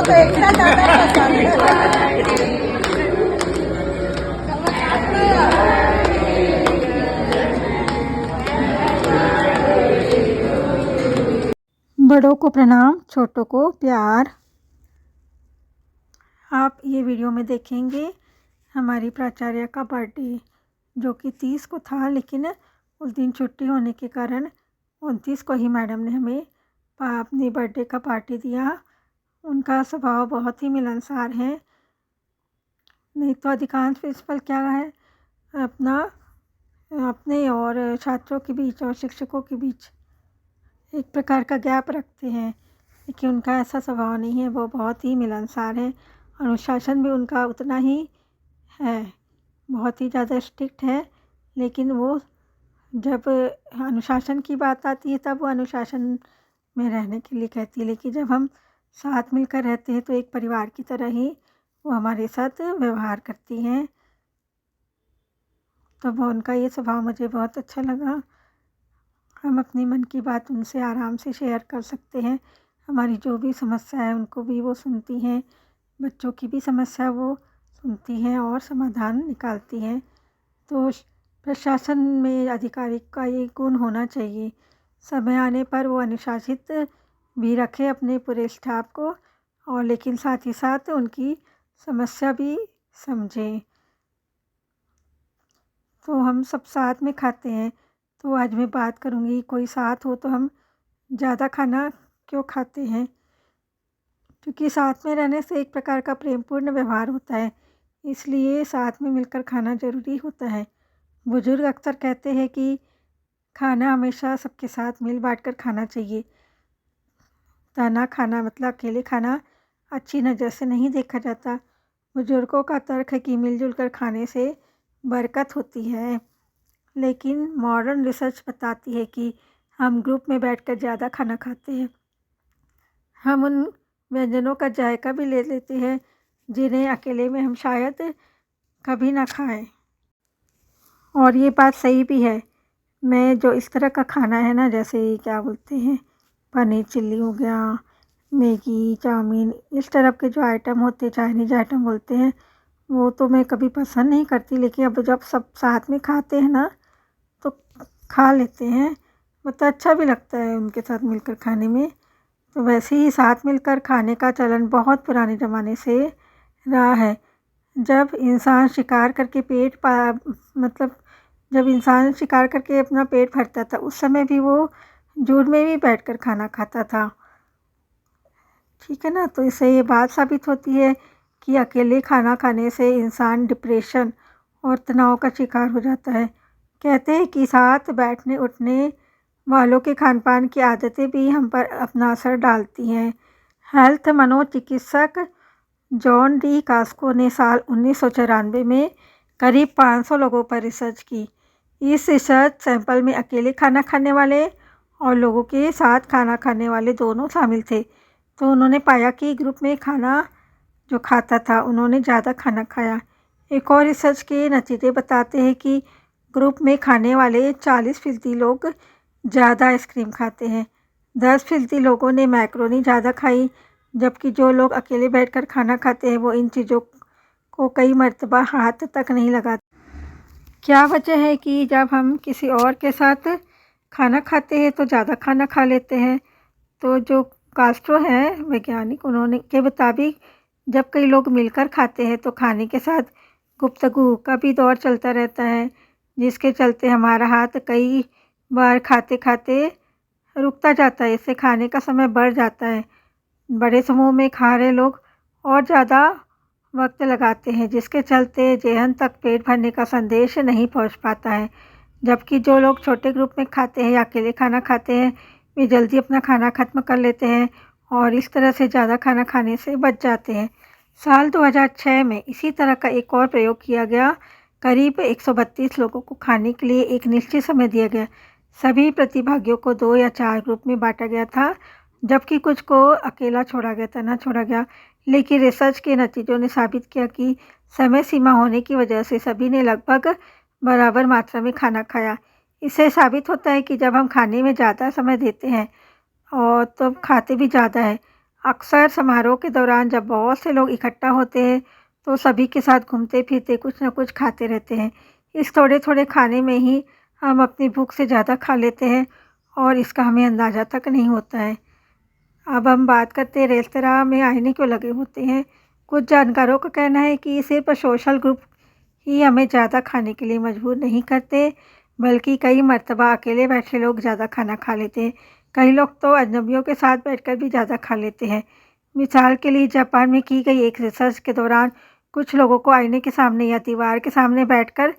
तो इतना ज़्यादा पसंद है। बड़ों को प्रणाम, छोटों को प्यार। आप ये वीडियो में देखेंगे हमारी प्राचार्य का बर्थडे, जो कि 30 को था, लेकिन उस दिन छुट्टी होने के कारण 29 को ही मैडम ने हमें अपने बर्थडे का पार्टी दिया। उनका स्वभाव बहुत ही मिलनसार है। नहीं तो अधिकांश प्रिंसिपल क्या है, अपने और छात्रों के बीच और शिक्षकों के बीच एक प्रकार का गैप रखते हैं, लेकिन उनका ऐसा स्वभाव नहीं है। वो बहुत ही मिलनसार है। अनुशासन भी उनका उतना ही है, बहुत ही ज़्यादा स्ट्रिक्ट है। लेकिन वो जब अनुशासन की बात आती है तब वो अनुशासन में रहने के लिए कहती है, लेकिन जब हम साथ मिलकर रहते हैं तो एक परिवार की तरह ही वो हमारे साथ व्यवहार करती हैं। तो वो उनका ये स्वभाव मुझे बहुत अच्छा लगा। हम अपनी मन की बात उनसे आराम से शेयर कर सकते हैं। हमारी जो भी समस्या है उनको भी वो सुनती हैं, बच्चों की भी समस्या वो सुनती हैं और समाधान निकालती हैं। तो प्रशासन में अधिकारी का ये गुण होना चाहिए, समय आने पर वो अनुशासित भी रखे अपने पूरे स्टाफ को, और लेकिन साथ ही साथ उनकी समस्या भी समझें। तो हम सब साथ में खाते हैं। तो आज मैं बात करूँगी, कोई साथ हो तो हम ज़्यादा खाना क्यों खाते हैं। क्योंकि साथ में रहने से एक प्रकार का प्रेमपूर्ण व्यवहार होता है, इसलिए साथ में मिलकर खाना ज़रूरी होता है। बुजुर्ग अक्सर कहते हैं कि खाना हमेशा सबके साथ मिल बांट कर खाना चाहिए। तना खाना मतलब अकेले खाना अच्छी नज़र से नहीं देखा जाता। बुजुर्गों का तर्क है कि मिलजुल कर खाने से बरकत होती है, लेकिन मॉडर्न रिसर्च बताती है कि हम ग्रुप में बैठकर ज़्यादा खाना खाते हैं। हम उन व्यंजनों का जायका भी ले लेते हैं जिन्हें अकेले में हम शायद कभी ना खाएं। और ये बात सही भी है। मैं जो इस तरह का खाना है ना, जैसे क्या बोलते हैं, पनीर चिल्ली हो गया, मैगी, चाउमीन, इस तरह के जो आइटम होते हैं, चाइनीज़ आइटम बोलते हैं, वो तो मैं कभी पसंद नहीं करती। लेकिन अब जब सब साथ में खाते हैं ना तो खा लेते हैं, मतलब अच्छा भी लगता है उनके साथ मिलकर खाने में। तो वैसे ही साथ मिलकर खाने का चलन बहुत पुराने ज़माने से रहा है। जब इंसान शिकार करके मतलब जब इंसान शिकार करके अपना पेट भरता था, उस समय भी वो झुंड में भी बैठकर खाना खाता था। ठीक है ना। तो इससे ये बात साबित होती है कि अकेले खाना खाने से इंसान डिप्रेशन और तनाव का शिकार हो जाता है। कहते हैं कि साथ बैठने उठने वालों के खान-पान की आदतें भी हम पर अपना असर डालती हैं। हेल्थ मनोचिकित्सक जॉन डी कास्को ने साल 1994 में करीब 500 लोगों पर रिसर्च की। इस रिसर्च सैंपल में अकेले खाना खाने वाले और लोगों के साथ खाना खाने वाले दोनों शामिल थे। तो उन्होंने पाया कि ग्रुप में खाना जो खाता था उन्होंने ज़्यादा खाना खाया। एक और रिसर्च के नतीजे बताते हैं कि ग्रुप में खाने वाले 40% लोग ज़्यादा आइसक्रीम खाते हैं, 10% लोगों ने मैक्रोनी ज़्यादा खाई, जबकि जो लोग अकेले बैठकर खाना खाते हैं वो इन चीज़ों को कई मर्तबा हाथ तक नहीं लगाते। क्या वजह है कि जब हम किसी और के साथ खाना खाते हैं तो ज़्यादा खाना खा लेते हैं। तो जो कास्ट्रो है वैज्ञानिक, उन्होंने के मुताबिक जब कई लोग मिलकर खाते हैं तो खाने के साथ गुफ्तगू का भी दौर चलता रहता है, जिसके चलते हमारा हाथ कई बार खाते खाते रुकता जाता है। इससे खाने का समय बढ़ जाता है। बड़े समूह में खा रहे लोग और ज़्यादा वक्त लगाते हैं, जिसके चलते जेहन तक पेट भरने का संदेश नहीं पहुंच पाता है। जबकि जो लोग छोटे ग्रुप में खाते हैं या अकेले खाना खाते हैं, वे जल्दी अपना खाना ख़त्म कर लेते हैं और इस तरह से ज़्यादा खाना खाने से बच जाते हैं। साल 2006 में इसी तरह का एक और प्रयोग किया गया। करीब 132 लोगों को खाने के लिए एक निश्चित समय दिया गया। सभी प्रतिभागियों को 2 या 4 ग्रुप में बांटा गया था, जबकि कुछ को अकेला छोड़ा गया था, ना छोड़ा गया। लेकिन रिसर्च के नतीजों ने साबित किया कि समय सीमा होने की वजह से सभी ने लगभग बराबर मात्रा में खाना खाया। इससे साबित होता है कि जब हम खाने में ज़्यादा समय देते हैं और तो खाते भी ज़्यादा है। अक्सर समारोह के दौरान जब बहुत से लोग इकट्ठा होते हैं तो सभी के साथ घूमते फिरते कुछ न कुछ खाते रहते हैं। इस थोड़े थोड़े खाने में ही हम अपनी भूख से ज़्यादा खा लेते हैं और इसका हमें अंदाज़ा तक नहीं होता है। अब हम बात करते हैं रेस्तरां में आईने क्यों लगे होते हैं। कुछ जानकारों का कहना है कि सिर्फ सोशल ग्रुप ही हमें ज़्यादा खाने के लिए मजबूर नहीं करते, बल्कि कई मर्तबा अकेले बैठे लोग ज़्यादा खाना खा लेते हैं। कई लोग तो अजनबियों के साथ बैठकर भी ज़्यादा खा लेते हैं। मिसाल के लिए जापान में की गई एक रिसर्च के दौरान कुछ लोगों को आईने के सामने या दीवार के सामने बैठकर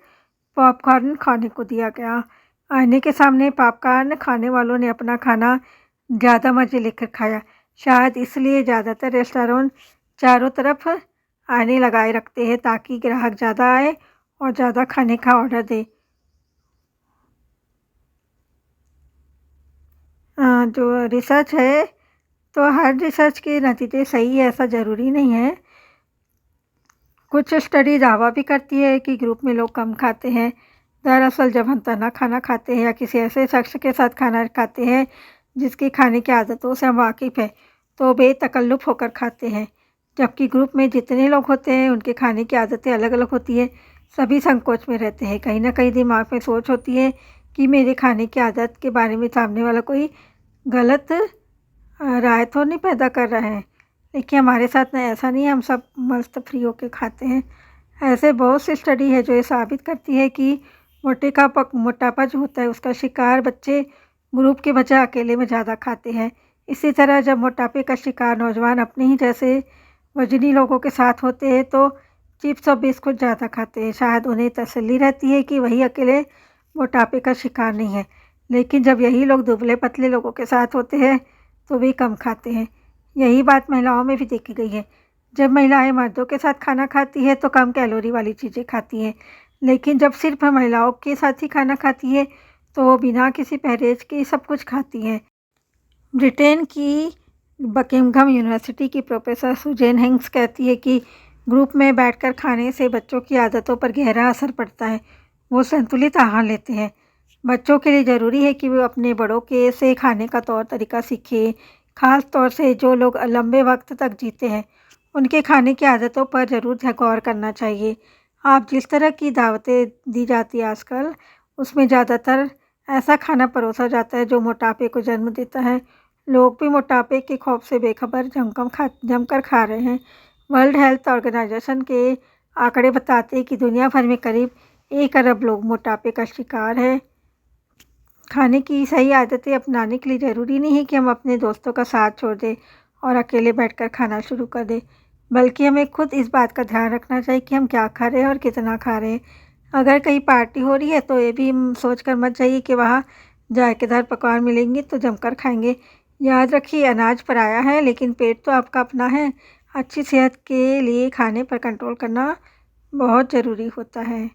पॉपकॉर्न खाने को दिया गया। आईने के सामने पॉपकॉर्न खाने वालों ने अपना खाना ज़्यादा मज़े लेकर खाया। शायद इसलिए ज़्यादातर रेस्टोरेंट चारों तरफ आईने लगाए रखते हैं ताकि ग्राहक ज़्यादा आए और ज़्यादा खाने का ऑर्डर दे। जो रिसर्च है तो हर रिसर्च के नतीजे सही है ऐसा ज़रूरी नहीं है। कुछ स्टडी दावा भी करती है कि ग्रुप में लोग कम खाते हैं। दरअसल जब हम तना खाना खाते हैं या किसी ऐसे शख्स के साथ खाना खाते हैं जिसकी खाने की आदतों से हम वाकिफ़ हैं तो बेतकल्लुफ़ होकर खाते हैं। जबकि ग्रुप में जितने लोग होते हैं उनके खाने की आदतें अलग अलग होती है। सभी संकोच में रहते हैं। कहीं ना कहीं दिमाग में सोच होती है कि मेरे खाने की आदत के बारे में सामने वाला कोई गलत राय तो नहीं पैदा कर रहे हैं। लेकिन हमारे साथ ना ऐसा नहीं है, हम सब मस्त फ्री होके खाते हैं। ऐसे बहुत सी स्टडी है जो ये साबित करती है कि मोटापा जो होता है उसका शिकार बच्चे ग्रुप के बजाय अकेले में ज़्यादा खाते हैं। इसी तरह जब मोटापे का शिकार नौजवान अपने ही जैसे वजनी लोगों के साथ होते हैं तो चिप्स और बिस्कुट ज़्यादा खाते हैं। शायद उन्हें तसल्ली रहती है कि वही अकेले मोटापे का शिकार नहीं है। लेकिन जब यही लोग दुबले पतले लोगों के साथ होते हैं तो वे कम खाते हैं। यही बात महिलाओं में भी देखी गई है। जब महिलाएं मर्दों के साथ खाना खाती है तो कम कैलोरी वाली चीज़ें खाती हैं, लेकिन जब सिर्फ महिलाओं के साथ ही खाना खाती है तो वो बिना किसी परहेज के सब कुछ खाती हैं। ब्रिटेन की बकिंघम यूनिवर्सिटी की प्रोफेसर सुजेन हिंग्स कहती है कि ग्रुप में बैठकर खाने से बच्चों की आदतों पर गहरा असर पड़ता है। वो संतुलित आहार लेते हैं। बच्चों के लिए ज़रूरी है कि वो अपने बड़ों के से खाने का तौर तरीका सीखें। ख़ास तौर से जो लोग लंबे वक्त तक जीते हैं उनके खाने की आदतों पर ज़रूर गौर करना चाहिए। आप जिस तरह की दावतें दी जाती है आजकल उसमें ज़्यादातर ऐसा खाना परोसा जाता है जो मोटापे को जन्म देता है। लोग भी मोटापे के खौफ से बेखबर जमकर खा रहे हैं। वर्ल्ड हेल्थ ऑर्गेनाइजेशन के आंकड़े बताते हैं कि दुनिया भर में करीब 1 अरब लोग मोटापे का शिकार हैं। खाने की सही आदतें अपनाने के लिए ज़रूरी नहीं है कि हम अपने दोस्तों का साथ छोड़ दें और अकेले बैठकर खाना शुरू कर दें, बल्कि हमें खुद इस बात का ध्यान रखना चाहिए कि हम क्या खा रहे हैं और कितना खा रहे हैं। अगर कहीं पार्टी हो रही है तो ये भी सोच कर मत जाइए कि वहाँ जायकेदार पकवान मिलेंगे तो जमकर खाएंगे। याद रखिए, अनाज पराया है लेकिन पेट तो आपका अपना है। अच्छी सेहत के लिए खाने पर कंट्रोल करना बहुत ज़रूरी होता है।